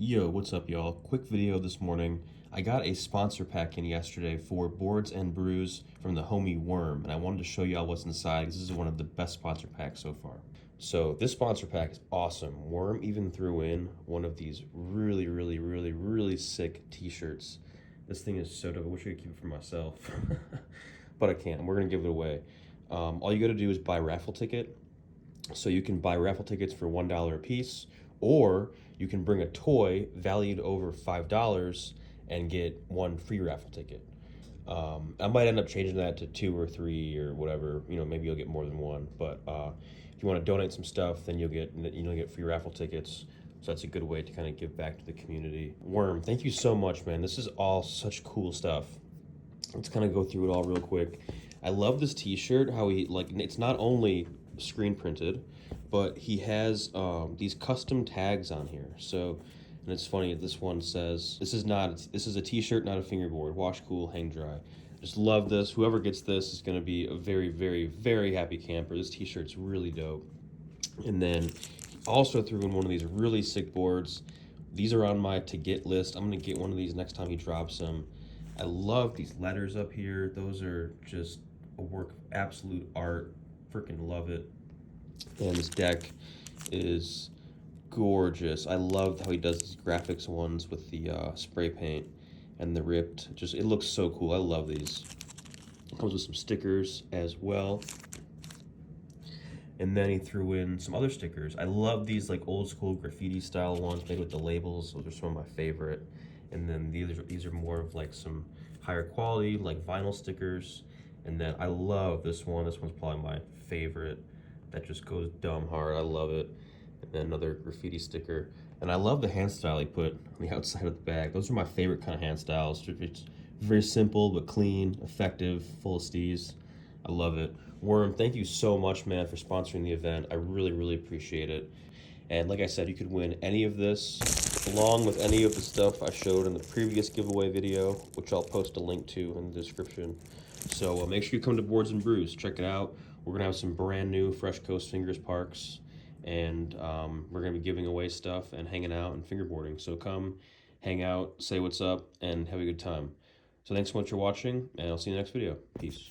Yo, what's up, y'all? Quick video this morning. I got a sponsor pack in yesterday for Boards and Brews from the homie Worm, and I wanted to show y'all what's inside because this is one of the best sponsor packs so far. So this sponsor pack is awesome. Worm even threw in one of these really sick t-shirts. This thing is so dope. I wish I could keep it for myself, but I can't. We're gonna give it away. All you gotta do is buy a raffle ticket. So you can buy raffle tickets for $1 a piece, or you can bring a toy valued over $5 and get one free raffle ticket. I might end up changing that to 2 or 3 or whatever. You know, maybe you'll get more than one. But if you want to donate some stuff, then you'll get free raffle tickets. So that's a good way to kind of give back to the community. Worm, thank you so much, man. This is all such cool stuff. Let's kind of go through it all real quick. I love this T-shirt. How he it's not only screen printed, but he has these custom tags on here. So, and it's funny, this one says this is a T-shirt, not a fingerboard. Wash cool, hang dry. Just love this. Whoever gets this is going to be a very happy camper. This T-shirt's really dope. And then he also threw in one of these really sick boards. These are on my to get list. I'm going to get one of these next time he drops them. I love these letters up here. Those are just a work of absolute art. Freaking love it. And this deck is gorgeous. I love how he does these graphics ones with the spray paint and the ripped. It looks so cool. I love these. It comes with some stickers as well. And then he threw in some other stickers. I love these like old school graffiti style ones made with the labels. Those are some of my favorite. And then these are more of like some higher quality like vinyl stickers. And then I love this one. This one's probably my favorite. That just goes dumb hard. I love it. And then another graffiti sticker. And I love the hand style he put on the outside of the bag. Those are my favorite kind of hand styles. It's very simple but clean, effective, full of steez. I love it. Worm, thank you so much, man, for sponsoring the event. I really appreciate it. And like I said, you could win any of this along with any of the stuff I showed in the previous giveaway video, which I'll post a link to in the description. So make sure you come to Boards and Brews. Check it out. We're going to have some brand new Fresh Coast Fingers Parks, and we're going to be giving away stuff and hanging out and fingerboarding. So come, hang out, say what's up, and have a good time. So thanks so much for watching, and I'll see you in the next video. Peace.